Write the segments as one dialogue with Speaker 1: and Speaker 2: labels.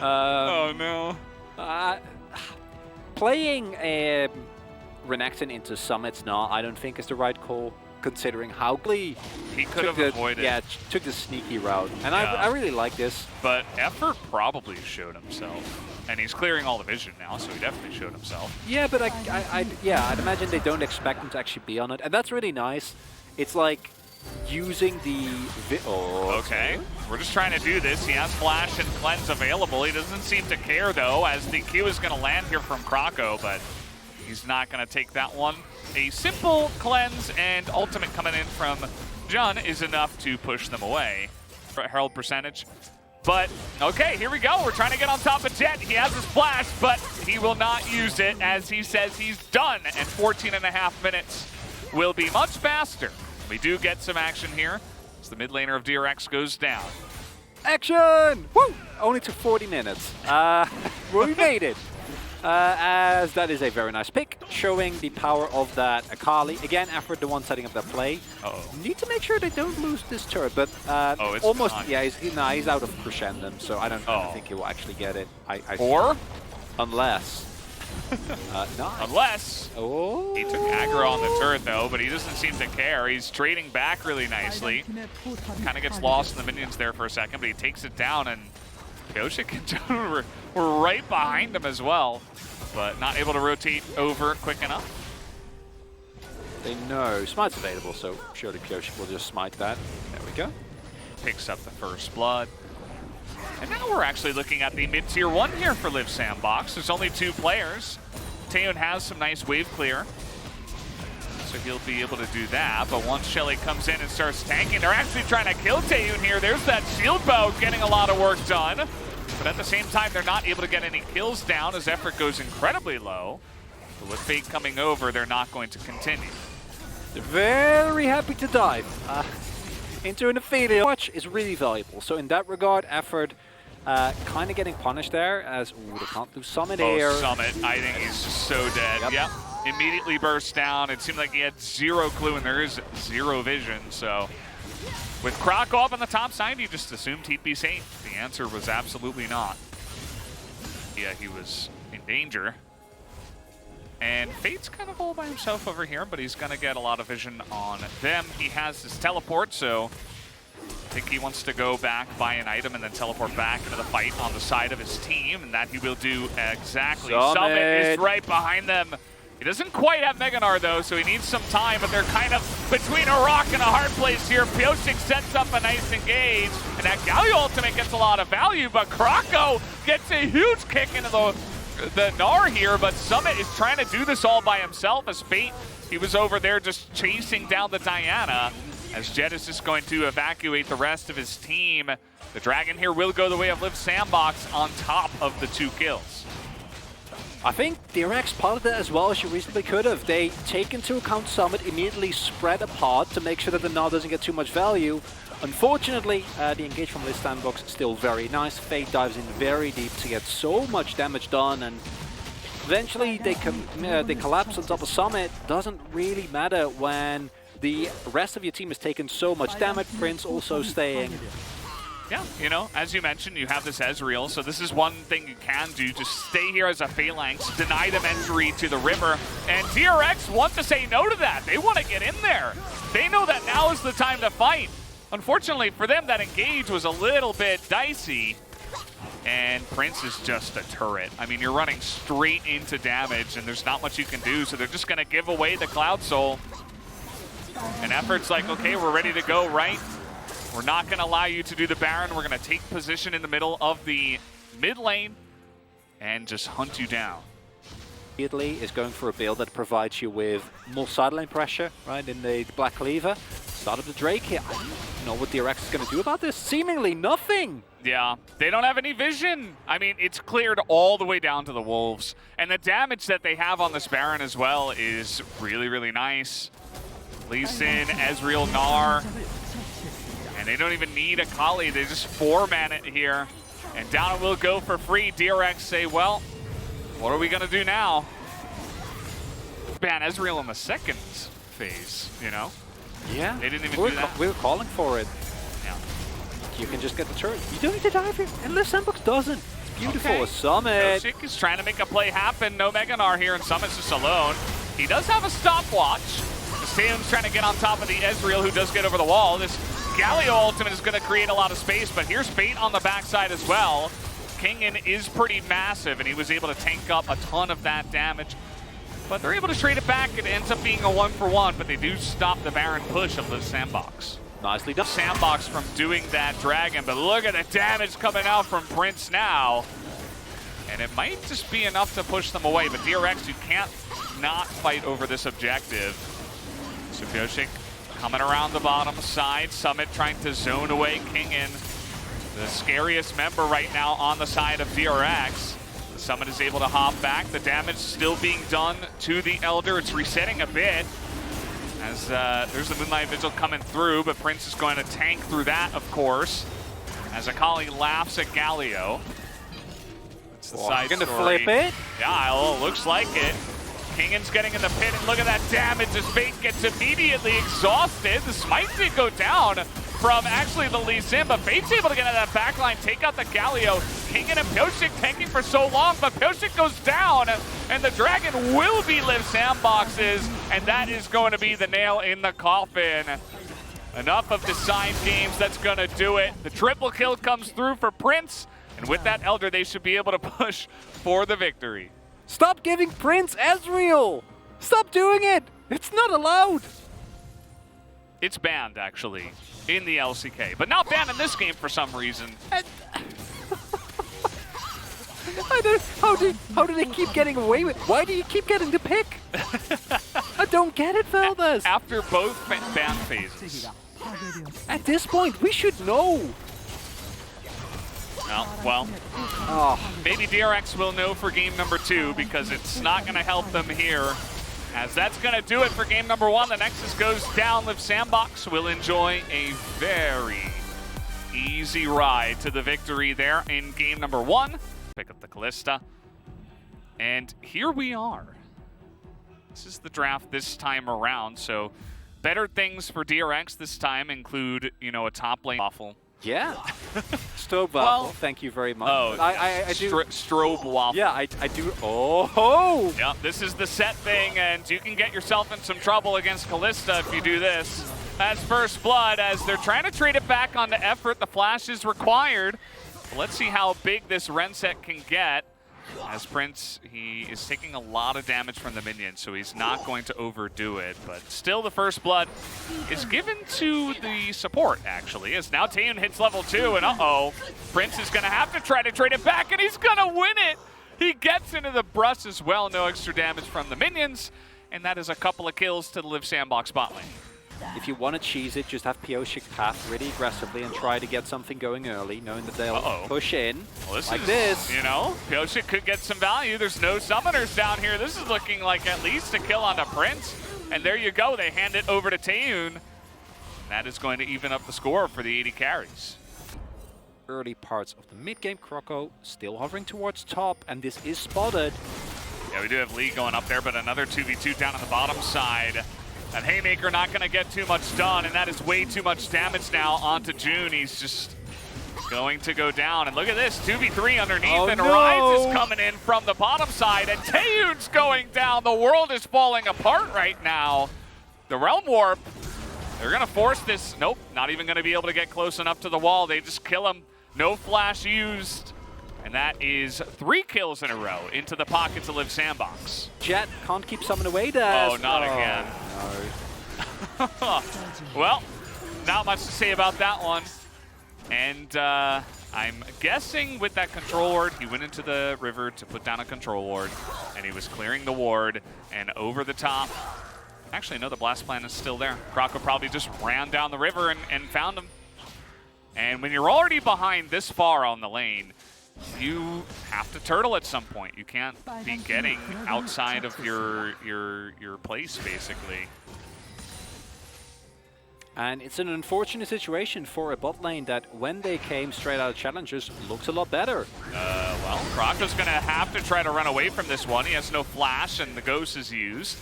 Speaker 1: Oh no.
Speaker 2: Playing Renekton into Summits now, I don't think is the right call, considering how Glee
Speaker 1: he could have avoided.
Speaker 2: Yeah, took the sneaky route, and
Speaker 1: yeah.
Speaker 2: I really like this.
Speaker 1: But Effort probably showed himself, and he's clearing all the vision now, so he definitely showed himself.
Speaker 2: Yeah, but I'd imagine they don't expect him to actually be on it, and that's really nice. It's like using the
Speaker 1: okay, we're just trying to do this. He has Flash and Cleanse available. He doesn't seem to care though, as the Q is going to land here from Krako, but he's not going to take that one. A simple Cleanse and ultimate coming in from Jun is enough to push them away. Herald percentage. But, okay, here we go. We're trying to get on top of Jet. He has his flash, but he will not use it as he says he's done. And 14.5 minutes will be much faster. We do get some action here as the mid laner of DRX goes down.
Speaker 2: Action! Woo! Only took 40 minutes. We made it. As that is a very nice pick, showing the power of that Akali. Again, Effort, the one setting up that play. Need to make sure they don't lose this turret, but
Speaker 1: it's
Speaker 2: almost,
Speaker 1: gone.
Speaker 2: yeah, he's out of Crescendum, so I don't think he will actually get it.
Speaker 1: Or?
Speaker 2: Unless. Nice.
Speaker 1: Unless.
Speaker 2: Oh.
Speaker 1: He took aggro on the turret though, but he doesn't seem to care. He's trading back really nicely. Kind of gets lost in the minions there for a second, but he takes it down, and Pioshik and John were right behind him as well, but not able to rotate over quick enough.
Speaker 2: They know Smite's available, so surely Pioshik will just smite that. There we go.
Speaker 1: Picks up the first blood. And now we're actually looking at the mid-tier 1 here for LIIV SANDBOX. There's only 2 players. Taeyeon has some nice wave clear, so he'll be able to do that. But once Shelly comes in and starts tanking, they're actually trying to kill Taeyeon here. There's that shield bow getting a lot of work done. But at the same time, they're not able to get any kills down as effort goes incredibly low. But with Fate coming over, they're not going to continue.
Speaker 2: They're very happy to dive into an affiliate. Watch is really valuable. So in that regard, effort kind of getting punished there as they can't do Summit here.
Speaker 1: Summit, I think he's just so dead. Yep. Immediately burst down. It seemed like he had zero clue, and there is zero vision. So with Krako up on the top side, he just assumed he'd be safe. The answer was absolutely not. Yeah, he was in danger. And Fate's kind of all by himself over here, but he's going to get a lot of vision on them. He has his teleport, so I think he wants to go back, buy an item, and then teleport back into the fight on the side of his team, and that he will do exactly. Summit is right behind them. He doesn't quite have Meganar, though, so he needs some time, but they're kind of between a rock and a hard place here. Pioshik sets up a nice engage, and that Galio ultimate gets a lot of value, but Krako gets a huge kick into the Gnar here, but Summit is trying to do this all by himself as Fate, he was over there just chasing down the Diana, as Jet is just going to evacuate the rest of his team. The Dragon here will go the way of LIIV SANDBOX on top of the 2 kills.
Speaker 2: I think DRX piloted that as well as you reasonably could have. They take into account Summit, immediately spread apart to make sure that the Gnar doesn't get too much value. Unfortunately, the engage from LIIV SANDBOX is still very nice. Fate dives in very deep to get so much damage done, and eventually they collapse on top of Summit. Doesn't really matter when the rest of your team has taken so much damage. Prince also staying.
Speaker 1: Yeah, you know, as you mentioned, you have this Ezreal, so this is one thing you can do. Just stay here as a Phalanx, deny them entry to the river, and DRX want to say no to that. They want to get in there. They know that now is the time to fight. Unfortunately for them, that engage was a little bit dicey, and Prince is just a turret. I mean, you're running straight into damage, and there's not much you can do, so they're just going to give away the Cloud Soul. And Effort's like, okay, we're ready to go, right? We're not going to allow you to do the Baron. We're going to take position in the middle of the mid lane and just hunt you down.
Speaker 2: Immediately is going for a build that provides you with more side lane pressure, right, in the Black Cleaver. Start of the Drake here. I don't know what DRX is going to do about this. Seemingly nothing.
Speaker 1: Yeah, they don't have any vision. I mean, it's cleared all the way down to the Wolves. And the damage that they have on this Baron as well is really, really nice. Lee Sin, Ezreal, Gnar. And they don't even need Akali. They just 4-man it here. And down it will go for free. DRX say, well, what are we going to do now? Ban Ezreal in the second phase, you know?
Speaker 2: Yeah.
Speaker 1: They didn't even do that.
Speaker 2: We were calling for it.
Speaker 1: Yeah.
Speaker 2: You can just get the turret. You don't need to dive here. And LIIV SANDBOX doesn't. It's beautiful.
Speaker 1: Okay.
Speaker 2: Summit.
Speaker 1: Pyosik is trying to make a play happen. No Meganar here, and Summit's just alone. He does have a stopwatch. Taeyun's trying to get on top of the Ezreal, who does get over the wall. This Galio ultimate is going to create a lot of space, but here's Fate on the backside as well. Kingen is pretty massive, and he was able to tank up a ton of that damage. But they're able to trade it back. It ends up being a 1-for-1, but they do stop the Baron push of LIIV SANDBOX.
Speaker 2: Nicely done.
Speaker 1: SANDBOX from doing that Dragon, but look at the damage coming out from Prince now. And it might just be enough to push them away, but DRX, you can't not fight over this objective. So Pyosik coming around the bottom side. Summit trying to zone away Kingen, the scariest member right now on the side of DRX. The Summit is able to hop back. The damage still being done to the Elder. It's resetting a bit as there's the Moonlight Vigil coming through, but Prince is going to tank through that, of course, as Akali laughs at Galio. It's the side
Speaker 2: gonna
Speaker 1: story.
Speaker 2: flip it?
Speaker 1: Yeah, well, it looks like it. Kingen's getting in the pit, and look at that damage as Fate gets immediately exhausted. The smite did go down from actually the Lee Sin, but Fate's able to get out of that backline, take out the Galio. Kingen and Pyosik tanking for so long, but Pyosik goes down, and the Dragon will be LIIV SANDBOX's, and that is going to be the nail in the coffin. Enough of design games, that's going to do it. The triple kill comes through for Prince, and with that Elder, they should be able to push for the victory.
Speaker 2: Stop giving Prince Ezreal! Stop doing it! It's not allowed!
Speaker 1: It's banned, actually, in the LCK, but not banned in this game for some reason.
Speaker 2: How do they keep getting away with it? Why do you keep getting the pick? I don't get it, Feldas.
Speaker 1: After both ban phases.
Speaker 2: At this point, we should know.
Speaker 1: Well,
Speaker 2: Oh,
Speaker 1: maybe DRX will know for game number 2 because it's not going to help them here. As that's going to do it for game number 1. The Nexus goes down. LIIV SANDBOX will enjoy a very easy ride to the victory there in game number 1. Pick up the Kalista. And here we are. This is the draft this time around. So better things for DRX this time include, you know, a top lane waffle.
Speaker 2: yeah. Strobe waffle,
Speaker 1: Well,
Speaker 2: thank you very much.
Speaker 1: Oh,
Speaker 2: I do.
Speaker 1: strobe waffle.
Speaker 2: Yeah, I do. Oh!
Speaker 1: Yep, this is the set thing, and you can get yourself in some trouble against Kalista if you do this. That's first blood, as they're trying to trade it back onto effort. The flash is required. But let's see how big this Renset can get. As Prince, he is taking a lot of damage from the minions, so he's not going to overdo it. But still, the first blood is given to the support, actually, as now Taeyun hits level 2, and uh-oh. Prince is going to have to try to trade it back, and he's going to win it! He gets into the brush as well, no extra damage from the minions, and that is a couple of kills to the LIIV SANDBOX bot lane.
Speaker 2: If you want to cheese it, just have Pyosik path really aggressively and try to get something going early, knowing that they'll push in
Speaker 1: Well, this
Speaker 2: like
Speaker 1: is,
Speaker 2: this.
Speaker 1: You know, Pyosik could get some value. There's no summoners down here. This is looking like at least a kill onto Prince. And there you go. They hand it over to Taeyun. That is going to even up the score for the 80 carries.
Speaker 2: Early parts of the mid-game, Croco still hovering towards top, and this is spotted.
Speaker 1: Yeah, we do have Lee going up there, but another 2v2 down on the bottom side. That Haymaker not going to get too much done, and that is way too much damage now onto June. He's just going to go down. And look at this, 2v3 underneath, and Rise is coming in from the bottom side, and Taeyun's going down. The world is falling apart right now. The Realm Warp, they're going to force this. Nope, not even going to be able to get close enough to the wall. They just kill him. No flash used. And that is 3 kills in a row into the pockets of LIIV SANDBOX.
Speaker 2: Jet can't keep someone away there.
Speaker 1: Oh, not again.
Speaker 2: No.
Speaker 1: Well, not much to say about that one. And I'm guessing with that control ward, he went into the river to put down a control ward, and he was clearing the ward, and over the top. Actually, no, the blast plan is still there. Croco probably just ran down the river and found him. And when you're already behind this far on the lane, you have to turtle at some point. You can't be getting outside of your place, basically.
Speaker 2: And it's an unfortunate situation for a bot lane that when they came straight out of challengers looks a lot better.
Speaker 1: Well, Krako's going to have to try to run away from this one. He has no flash, and the ghost is used.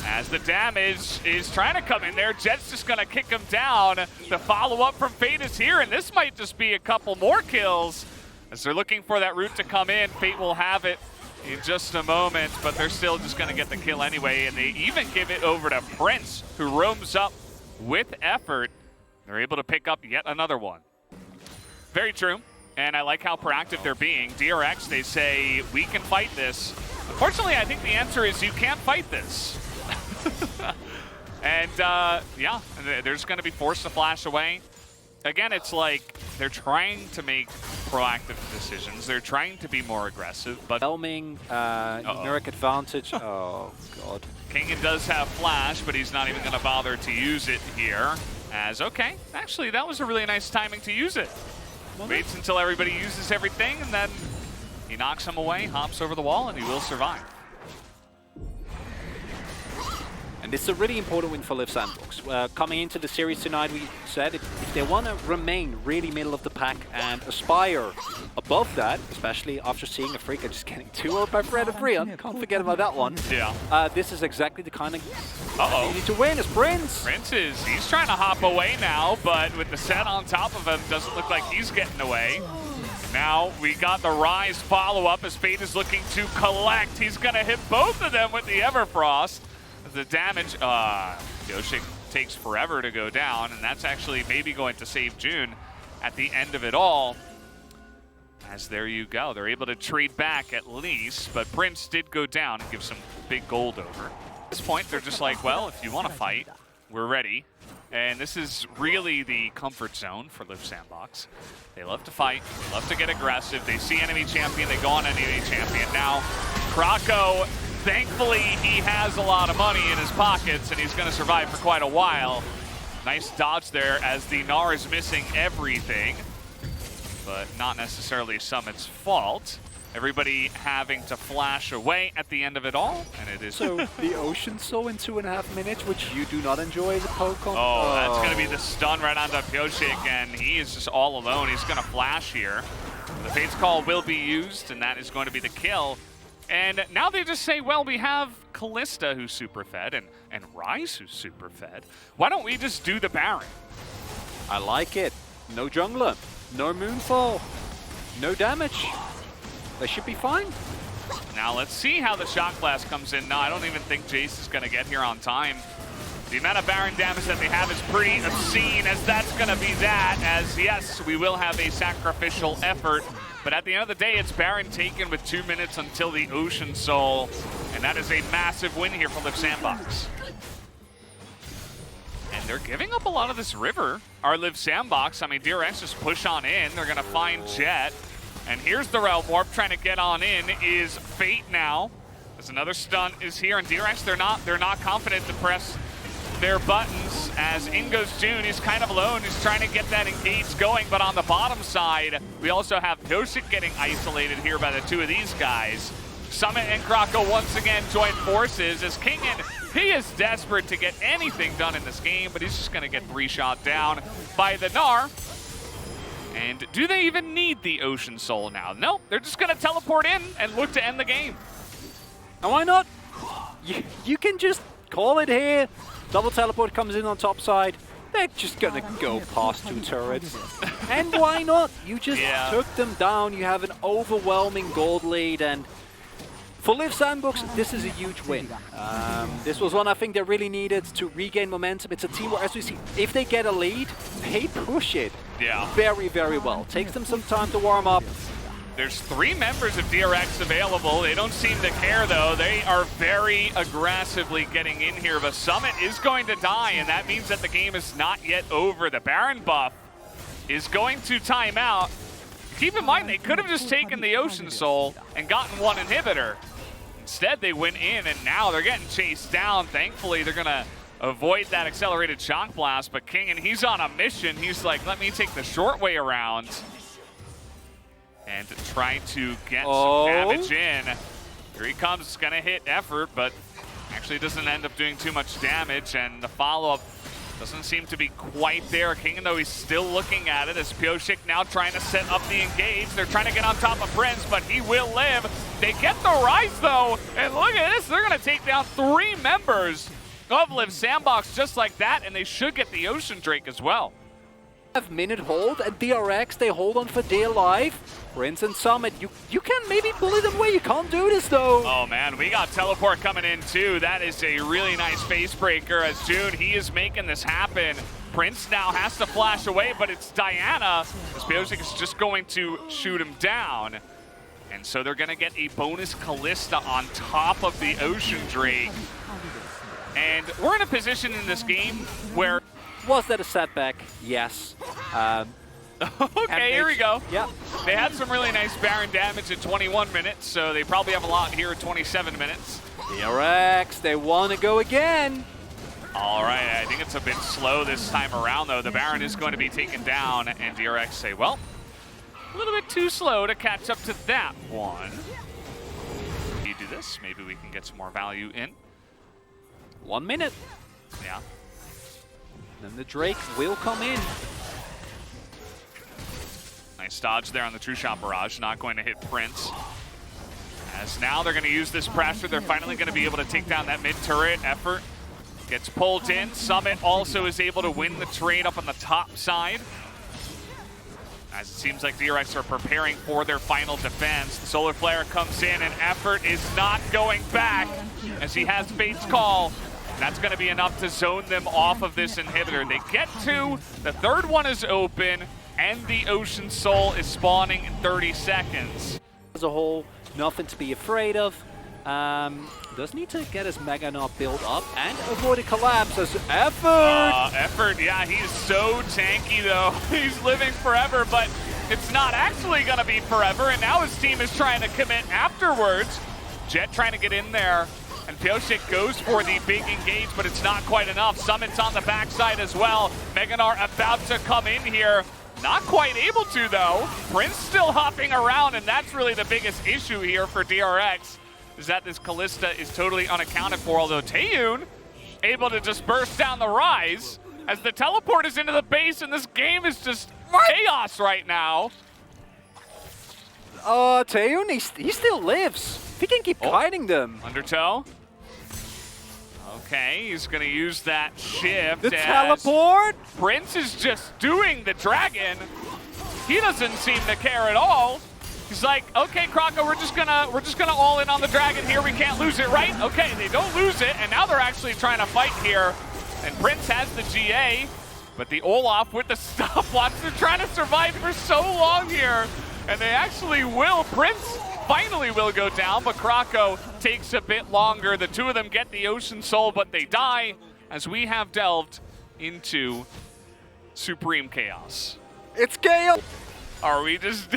Speaker 1: As the damage is trying to come in there, Jet's just going to kick him down. The follow-up from Fate is here, and this might just be a couple more kills. As they're looking for that route to come in, Fate will have it in just a moment, but they're still just going to get the kill anyway, and they even give it over to Prince, who roams up with effort. They're able to pick up yet another one. Very true, and I like how proactive they're being. DRX, they say, we can fight this. Unfortunately, I think the answer is you can't fight this. And yeah, they're just going to be forced to flash away. Again, it's like they're trying to make proactive decisions. They're trying to be more aggressive, but
Speaker 2: Helming, numeric advantage. Oh, God.
Speaker 1: Kingen does have flash, but he's not even going to bother to use it here. As, okay, actually, that was a really nice timing to use it. Waits until everybody uses everything, and then he knocks him away, hops over the wall, and he will survive.
Speaker 2: And this is a really important win for LIIV Sandbox. Coming into the series tonight, we said if they want to remain really middle of the pack and aspire above that, especially after seeing a Freaka just getting 2-0 by Fred and Brian, can't forget about that one.
Speaker 1: Yeah.
Speaker 2: This is exactly the kind of
Speaker 1: you
Speaker 2: need to win. It's Prince.
Speaker 1: Prince he's trying to hop away now, but with the set on top of him, doesn't look like he's getting away. Now we got the Rise follow-up as Fate is looking to collect. He's going to hit both of them with the Everfrost. The damage, Yoshik takes forever to go down, and that's actually maybe going to save June at the end of it all. As there you go, they're able to trade back at least, but Prince did go down and give some big gold over. At this point, they're just like, well, if you want to fight, we're ready. And this is really the comfort zone for LIIV Sandbox. They love to fight, they love to get aggressive, they see enemy champion, they go on enemy champion. Now, Krako, thankfully, he has a lot of money in his pockets, and he's going to survive for quite a while. Nice dodge there as the Gnar is missing everything, but not necessarily Summit's fault. Everybody having to flash away at the end of it all, and it is...
Speaker 2: So, the Ocean Soul in 2.5 minutes, which you do not enjoy as a Pokemon?
Speaker 1: Oh, that's going to be the stun right onto Pyoshik, and he is just all alone. He's going to flash here. The Fate's Call will be used, and that is going to be the kill. And now they just say, well, we have Callista who's super fed and Rise who's super fed. Why don't we just do the Baron?
Speaker 2: I like it. No jungler, no Moonfall, no damage. They should be fine.
Speaker 1: Now let's see how the Shock Blast comes in. No, I don't even think Jace is going to get here on time. The amount of Baron damage that they have is pretty obscene, as that's going to be that, as yes, we will have a sacrificial effort. But at the end of the day, it's Baron taken with 2 minutes until the Ocean Soul. And that is a massive win here for LIIV Sandbox. And they're giving up a lot of this river, our LIIV Sandbox. I mean, DRX just push on in. They're going to find Jet. And here's the Realm Warp trying to get on in is Fate now. As another stun is here. And DRX, they're not confident to press their buttons, as in goes June. He's kind of alone. He's trying to get that engage going, but on the bottom side, we also have Pyoshik getting isolated here by the two of these guys. Summit and Krako once again join forces as Kingen, he is desperate to get anything done in this game, but he's just going to get 3-shot down by the Gnar. And do they even need the Ocean Soul now? Nope, they're just going to teleport in and look to end the game.
Speaker 2: And why not? You can just call it here. Double teleport comes in on top side. They're just gonna go past 2 turrets. And why not? You just took them down. You have an overwhelming gold lead, and for LIIV Sandbox, this is a huge win. This was one I think they really needed to regain momentum. It's a team where, as we see, if they get a lead, they push it very, very well. Takes them some time to warm up.
Speaker 1: There's 3 members of DRX available. They don't seem to care, though. They are very aggressively getting in here. But Summit is going to die, and that means that the game is not yet over. The Baron buff is going to time out. Keep in mind, they could have just taken the Ocean Soul and gotten 1 inhibitor. Instead, they went in, and now they're getting chased down. Thankfully, they're going to avoid that accelerated Shock Blast. But Kingen, he's on a mission. He's like, let me take the short way around and try to get some damage in. Here he comes, it's gonna hit effort, but actually doesn't end up doing too much damage, and the follow-up Doesn't seem to be quite there. King, though, he's still looking at it as Pyosik now trying to set up the engage. They're trying to get on top of Prince, but he will live. They get the rise, though, and look at this. They're going to take down 3 members of LIIV SANDBOX just like that, and they should get the Ocean Drake as well.
Speaker 2: Minute hold, and DRX, they hold on for dear life. Prince and Summit, you can maybe bully them away. You can't do this, though.
Speaker 1: Oh, man, we got Teleport coming in, too. That is a really nice face breaker as June, he is making this happen. Prince now has to flash away, but it's Diana, as Pyosik is just going to shoot him down. And so they're going to get a bonus Callista on top of the Ocean Drake. And we're in a position in this game where...
Speaker 2: Was that a setback? Yes.
Speaker 1: Okay, here we go.
Speaker 2: Yeah.
Speaker 1: They had some really nice Baron damage at 21 minutes, so they probably have a lot here at 27 minutes.
Speaker 2: DRX, they want to go again.
Speaker 1: All right, I think it's a bit slow this time around, though. The Baron is going to be taken down, and DRX say, well, a little bit too slow to catch up to that one. You do this, maybe we can get some more value in.
Speaker 2: 1 minute.
Speaker 1: Yeah.
Speaker 2: Then the Drake will come in.
Speaker 1: Nice dodge there on the True Shot Barrage, not going to hit Prince. As now they're going to use this pressure, they're finally going to be able to take down that mid-turret. Effort gets pulled in. Summit also is able to win the trade up on the top side. As it seems like DRX are preparing for their final defense. The Solar Flare comes in, and Effort is not going back as he has Fate's Call. That's going to be enough to zone them off of this inhibitor. They get 2, the 3rd one is open, and the Ocean Soul is spawning in 30 seconds.
Speaker 2: As a whole, nothing to be afraid of. Does need to get his Mega Knot built up and avoid a collapse as Effort!
Speaker 1: Effort, yeah, he's so tanky though. He's living forever, but it's not actually going to be forever, and now his team is trying to commit afterwards. Jet trying to get in there. And Pyosik goes for the big engage, but it's not quite enough. Summit's on the backside as well. Meganar about to come in here. Not quite able to, though. Prince still hopping around, and that's really the biggest issue here for DRX, is that this Callista is totally unaccounted for, although Taeyun able to just burst down the rise as the teleport is into the base, and this game is just chaos right now.
Speaker 2: Taeyun, he still lives. He can keep kiting them.
Speaker 1: Undertow. Okay, he's going to use that shift.
Speaker 2: The teleport?
Speaker 1: Prince is just doing the dragon. He doesn't seem to care at all. He's like, okay, Kroko, we're just gonna all in on the dragon here. We can't lose it, right? Okay, they don't lose it, and now they're actually trying to fight here. And Prince has the GA, but the Olaf with the stopwatch, they're trying to survive for so long here. And they actually will. Prince finally will go down, but Kroko takes a bit longer. The 2 of them get the Ocean Soul, but they die as we have delved into Supreme Chaos.
Speaker 2: It's Gaon!
Speaker 1: Are we just...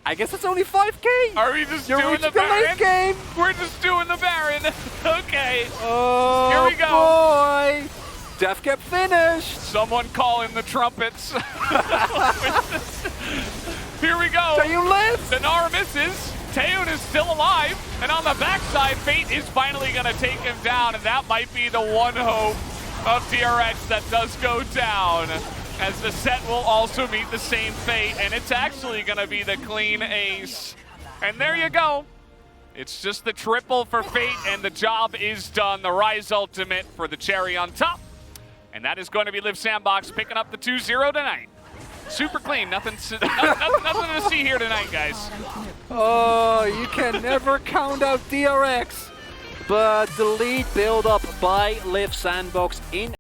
Speaker 2: I guess it's only 5K!
Speaker 1: Are we just doing the Baron?
Speaker 2: Game.
Speaker 1: We're just doing the Baron. Okay.
Speaker 2: Oh,
Speaker 1: here we go.
Speaker 2: Boy. Death kept finished.
Speaker 1: Someone call in the trumpets. Here we go.
Speaker 2: Taeyun lives.
Speaker 1: The Nara misses. Taeyun is still alive. And on the backside, Fate is finally going to take him down. And that might be the one hope of DRX that does go down, as the set will also meet the same fate. And it's actually going to be the clean ace. And there you go. It's just the triple for Fate, and the job is done. The Rise Ultimate for the cherry on top. And that is going to be LIIV SANDBOX picking up the 2-0 tonight. Super clean, nothing to see here tonight, guys.
Speaker 2: Oh, you can never count out DRX. But the lead build up by LIIV SANDBOX in